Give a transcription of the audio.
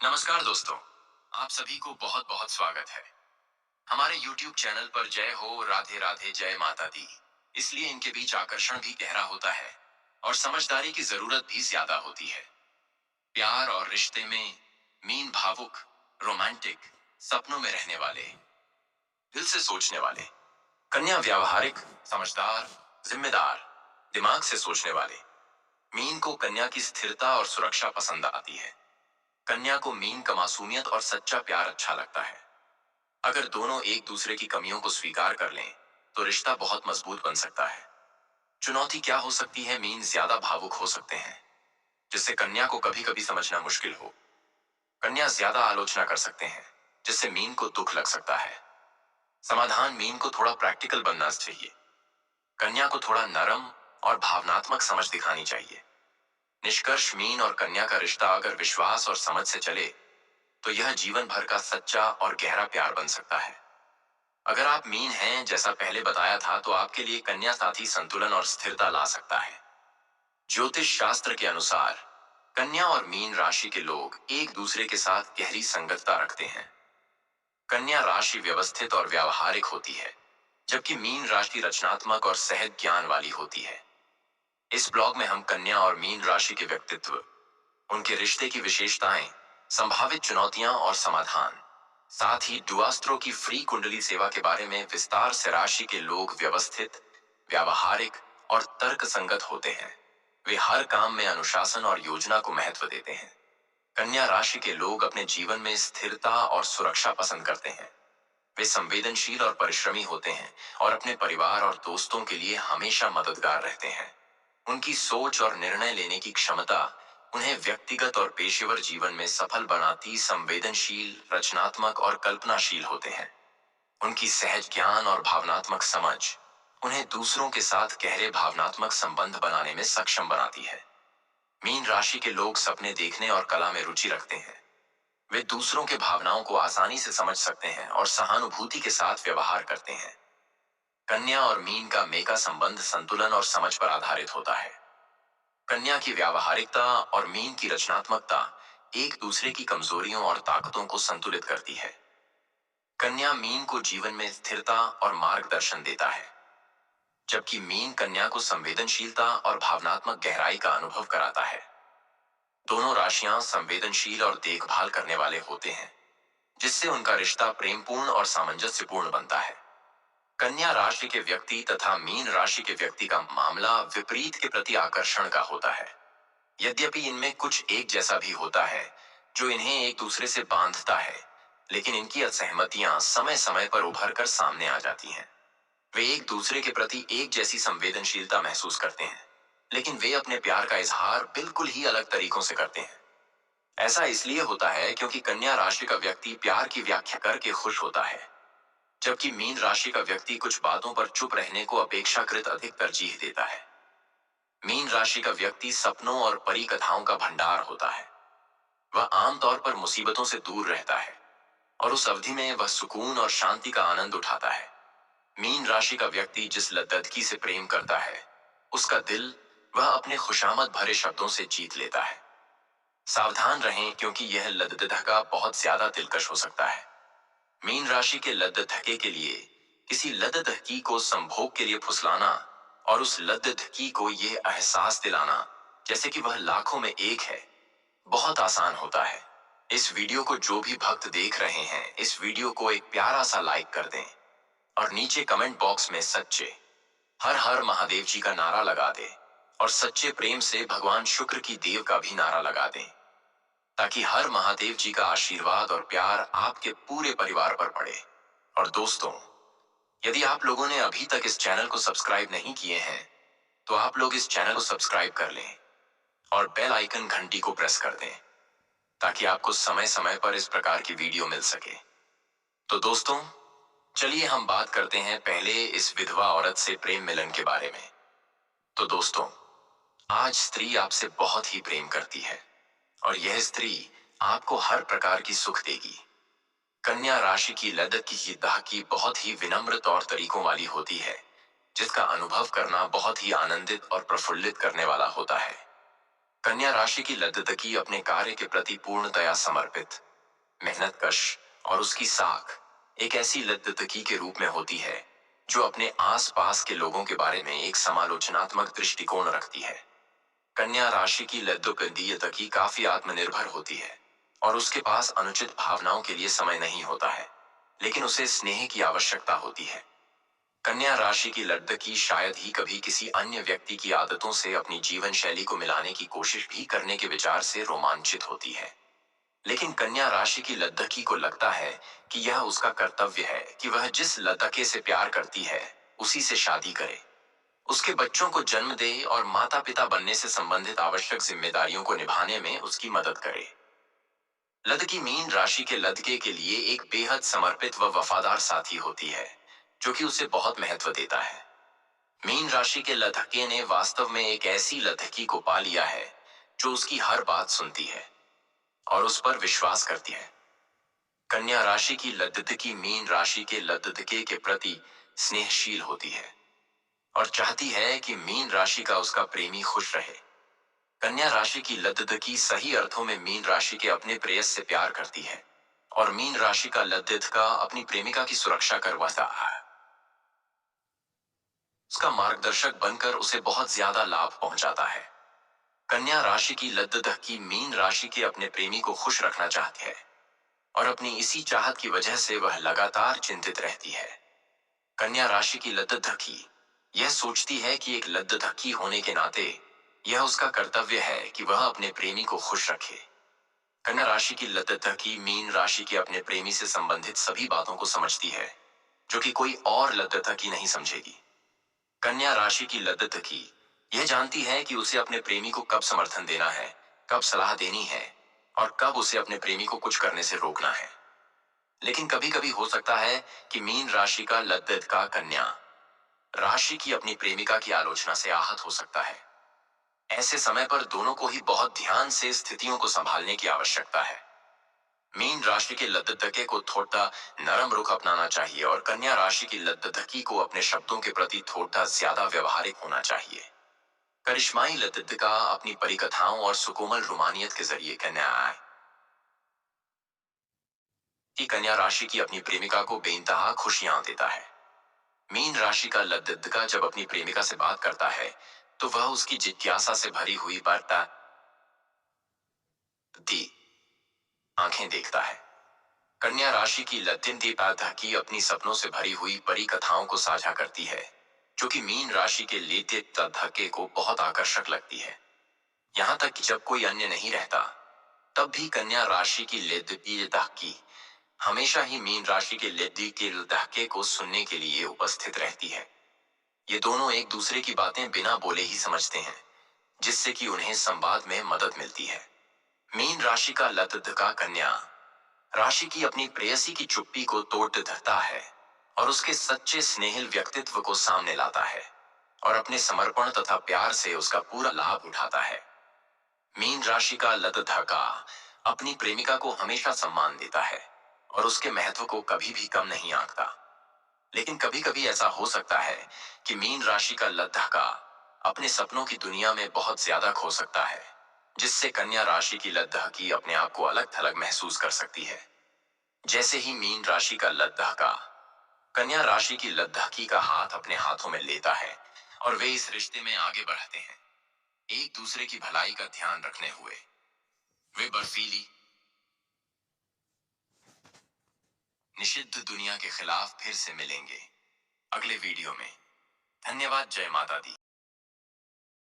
नमस्कार दोस्तों, आप सभी को बहुत बहुत स्वागत है हमारे YouTube चैनल पर। जय हो, राधे राधे, जय माता दी। इसलिए इनके बीच आकर्षण भी गहरा होता है और समझदारी की जरूरत भी ज्यादा होती है। प्यार और रिश्ते में मीन भावुक, रोमांटिक, सपनों में रहने वाले, दिल से सोचने वाले। कन्या व्यावहारिक, समझदार, जिम्मेदार, दिमाग से सोचने वाले। मीन को कन्या की स्थिरता और सुरक्षा पसंद आती है। कन्या को मीन का मासूमियत और सच्चा प्यार अच्छा लगता है। अगर दोनों एक दूसरे की कमियों को स्वीकार कर लें, तो रिश्ता बहुत मजबूत बन सकता है। चुनौती क्या हो सकती है? मीन ज्यादा भावुक हो सकते हैं, जिससे कन्या को कभी कभी समझना मुश्किल हो। कन्या ज्यादा आलोचना कर सकते हैं, जिससे मीन को दुख लग सकता है। समाधान: मीन को थोड़ा प्रैक्टिकल बनना चाहिए। कन्या को थोड़ा नरम और भावनात्मक समझ दिखानी चाहिए। निष्कर्ष: मीन और कन्या का रिश्ता अगर विश्वास और समझ से चले, तो यह जीवन भर का सच्चा और गहरा प्यार बन सकता है। अगर आप मीन हैं, जैसा पहले बताया था, तो आपके लिए कन्या साथी संतुलन और स्थिरता ला सकता है। ज्योतिष शास्त्र के अनुसार कन्या और मीन राशि के लोग एक दूसरे के साथ गहरी संगतता रखते हैं। कन्या राशि व्यवस्थित और व्यावहारिक होती है, जबकि मीन राशि रचनात्मक और सहज ज्ञान वाली होती है। इस ब्लॉग में हम कन्या और मीन राशि के व्यक्तित्व, उनके रिश्ते की विशेषताएं, संभावित चुनौतियां और समाधान, साथ ही डुआस्ट्रो की फ्री कुंडली सेवा के बारे में विस्तार से। राशि के लोग व्यवस्थित, व्यावहारिक और तर्क संगत होते हैं। वे हर काम में अनुशासन और योजना को महत्व देते हैं। कन्या राशि के लोग अपने जीवन में स्थिरता और सुरक्षा पसंद करते हैं। वे संवेदनशील और परिश्रमी होते हैं और अपने परिवार और दोस्तों के लिए हमेशा मददगार रहते हैं। उनकी सोच और निर्णय लेने की क्षमता उन्हें व्यक्तिगत और पेशेवर जीवन में सफल बनाती। संवेदनशील, रचनात्मक और कल्पनाशील होते हैं। उनकी सहज ज्ञान और भावनात्मक समझ उन्हें दूसरों के साथ गहरे भावनात्मक संबंध बनाने में सक्षम बनाती है। मीन राशि के लोग सपने देखने और कला में रुचि रखते हैं। वे दूसरों के भावनाओं को आसानी से समझ सकते हैं और सहानुभूति के साथ व्यवहार करते हैं। कन्या और मीन का मेका संबंध संतुलन और समझ पर आधारित होता है। कन्या की व्यावहारिकता और मीन की रचनात्मकता एक दूसरे की कमजोरियों और ताकतों को संतुलित करती है। कन्या मीन को जीवन में स्थिरता और मार्गदर्शन देता है, जबकि मीन कन्या को संवेदनशीलता और भावनात्मक गहराई का अनुभव कराता है। दोनों राशियां संवेदनशील और देखभाल करने वाले होते हैं, जिससे उनका रिश्ता प्रेमपूर्ण और सामंजस्यपूर्ण बनता है। कन्या राशि के व्यक्ति तथा मीन राशि के व्यक्ति का मामला विपरीत के प्रति आकर्षण का होता है। यद्यपि इनमें कुछ एक जैसा भी होता है, जो इन्हें एक दूसरे से बांधता है, लेकिन इनकी असहमतियां समय समय पर उभर कर सामने आ जाती हैं। वे एक दूसरे के प्रति एक जैसी संवेदनशीलता महसूस करते हैं, लेकिन वे अपने प्यार का इजहार बिल्कुल ही अलग तरीकों से करते हैं। ऐसा इसलिए होता है क्योंकि कन्या राशि का व्यक्ति प्यार की व्याख्या करके खुश होता है, जबकि मीन राशि का व्यक्ति कुछ बातों पर चुप रहने को अपेक्षाकृत अधिक तरजीह देता है। मीन राशि का व्यक्ति सपनों और परी कथाओं का भंडार होता है। वह आमतौर पर मुसीबतों से दूर रहता है और उस अवधि में वह सुकून और शांति का आनंद उठाता है। मीन राशि का व्यक्ति जिस लद्ददगी से प्रेम करता है, उसका दिल वह अपने खुशामद भरे शब्दों से जीत लेता है। सावधान रहें, क्योंकि यह लद्ददगा बहुत ज्यादा दिलकश हो सकता है। मीन राशि के लद्ददगे के लिए किसी लद्ददगी को संभोग के लिए फुसलाना और उस लद्ददगी को यह एहसास दिलाना जैसे कि वह लाखों में एक है, बहुत आसान होता है। इस वीडियो को जो भी भक्त देख रहे हैं, इस वीडियो को एक प्यारा सा लाइक कर दें और नीचे कमेंट बॉक्स में सच्चे हर हर महादेव जी का नारा लगा दें और सच्चे प्रेम से भगवान शुक्र की देव का भी नारा लगा दें, ताकि हर महादेव जी का आशीर्वाद और प्यार आपके पूरे परिवार पर पड़े। और दोस्तों, यदि आप लोगों ने अभी तक इस चैनल को सब्सक्राइब नहीं किए हैं, तो आप लोग इस चैनल को सब्सक्राइब कर लें और बेल आइकन घंटी को प्रेस कर दें, ताकि आपको समय समय पर इस प्रकार की वीडियो मिल सके। तो दोस्तों, चलिए हम बात करते हैं पहले इस विधवा औरत से प्रेम मिलन के बारे में। तो दोस्तों, आज स्त्री आपसे बहुत ही प्रेम करती है और यह स्त्री आपको हर प्रकार की सुख देगी। कन्या राशि की लद्ददगी की दाहकी बहुत ही विनम्र तौर तरीकों वाली होती है, जिसका अनुभव करना बहुत ही आनंदित और प्रफुल्लित करने वाला होता है। कन्या राशि की लद्दकी अपने कार्य के प्रति पूर्णतया समर्पित, मेहनतकश और उसकी साख एक ऐसी लद्दकी के रूप में होती है जो अपने आसपास के लोगों के बारे में एक समालोचनात्मक दृष्टिकोण रखती है। कन्या राशि की लद्दकी काफी आत्मनिर्भर होती है और उसके पास अनुचित भावनाओं के लिए समय नहीं होता है, लेकिन उसे स्नेह की आवश्यकता होती है। कन्या राशि की लद्दकी शायद ही कभी किसी अन्य व्यक्ति की आदतों से अपनी जीवन शैली को मिलाने की कोशिश भी करने के विचार से रोमांचित होती है। लेकिन कन्या राशि की लद्दकी को लगता है कि यह उसका कर्तव्य है कि वह जिस लड़के से प्यार करती है उसी से शादी करे, उसके बच्चों को जन्म दे और माता पिता बनने से संबंधित आवश्यक जिम्मेदारियों को निभाने में उसकी मदद करे। लद्दकी मीन राशि के लड़के के लिए एक बेहद समर्पित व वफादार साथी होती है जो कि उसे बहुत महत्व देता है। मीन राशि के लड़के ने वास्तव में एक ऐसी लड़की को पा लिया है जो उसकी हर बात सुनती है और उस पर विश्वास करती है। कन्या राशि की लद्दकी मीन राशि के लद्दके के प्रति स्नेहशील होती है और चाहती है कि मीन राशि का उसका प्रेमी खुश रहे। कन्या राशि की लद्दकी सही अर्थों में मीन राशि के अपने प्रेयस से प्यार करती है और मीन राशि का लद्दका अपनी प्रेमिका की सुरक्षा करवाता है, उसका मार्गदर्शक बनकर उसे बहुत ज्यादा लाभ पहुंचाता है। कन्या राशि की लद्दकी मीन राशि के अपने प्रेमी को खुश रखना चाहती है और अपनी इसी चाहत की वजह से वह लगातार चिंतित रहती है। कन्या राशि की लद्दकी यह सोचती है कि एक लद्दकी होने के नाते यह उसका कर्तव्य है कि वह अपने प्रेमी को खुश रखे। कन्या राशि की लद्दकी मीन राशि के अपने प्रेमी से संबंधित सभी बातों को समझती है जो कि कोई और लद्दकी नहीं समझेगी। कन्या राशि की लद्दकी यह जानती है कि उसे अपने प्रेमी को कब समर्थन देना है, कब सलाह देनी है और कब उसे अपने प्रेमी को कुछ करने से रोकना है। लेकिन कभी कभी हो सकता है कि मीन राशि का लद्दका कन्या राशि की अपनी प्रेमिका की आलोचना से आहत हो सकता है। ऐसे समय पर दोनों को ही बहुत ध्यान से स्थितियों को संभालने की आवश्यकता है। मीन राशि के लद्दके को थोड़ा नरम रुख अपनाना चाहिए और कन्या राशि की लद्दकी को अपने शब्दों के प्रति थोड़ा ज्यादा व्यवहारिक होना चाहिए। करिश्माई लद्दका अपनी परिकथाओं और सुकोमल रुमानियत के जरिए कन्या राशि की अपनी प्रेमिका को बेइंतहा खुशियां देता है। मीन राशि का लद्दका जब अपनी प्रेमिका से बात करता है तो वह उसकी जिज्ञासा से भरी हुई वार्ता दी आंखें देखता है। कन्या राशि की लद्दकी अपनी सपनों से भरी हुई परी कथाओं को साझा करती है जो कि मीन राशि के लद्दके को बहुत आकर्षक लगती है। यहाँ तक कि जब कोई अन्य नहीं रहता तब भी कन्या राशि की लद्दकी हमेशा ही मीन राशि के लद्दके को सुनने के लिए उपस्थित रहती है। ये दोनों एक दूसरे की बातें बिना बोले ही समझते हैं, जिससे कि उन्हें संवाद में मदद मिलती है। मीन राशि का लद्दका कन्या राशि की अपनी प्रेयसी की चुप्पी को तोड़ देता है और उसके सच्चे स्नेहिल व्यक्तित्व को सामने लाता है और अपने समर्पण तथा प्यार से उसका पूरा लाभ उठाता है। मीन राशि का लद्दका अपनी प्रेमिका को हमेशा सम्मान देता है और उसके महत्व को कभी भी कम नहीं आंकता। लेकिन कभी कभी ऐसा हो सकता है कि मीन राशि का लद्दका अपने सपनों की दुनिया में बहुत ज्यादा खो सकता है, जिससे कन्या राशि की लद्दकी अपने आप को अलग थलग महसूस कर सकती है। जैसे ही मीन राशि का लद्दका कन्या राशि की लद्दकी का हाथ अपने हाथों में लेता है और वे इस रिश्ते में आगे बढ़ते हैं, एक दूसरे की भलाई का ध्यान रखने हुए। वे बर्फीली निषिद्ध दुनिया के खिलाफ फिर से मिलेंगे अगले वीडियो में। धन्यवाद। जय माता दी।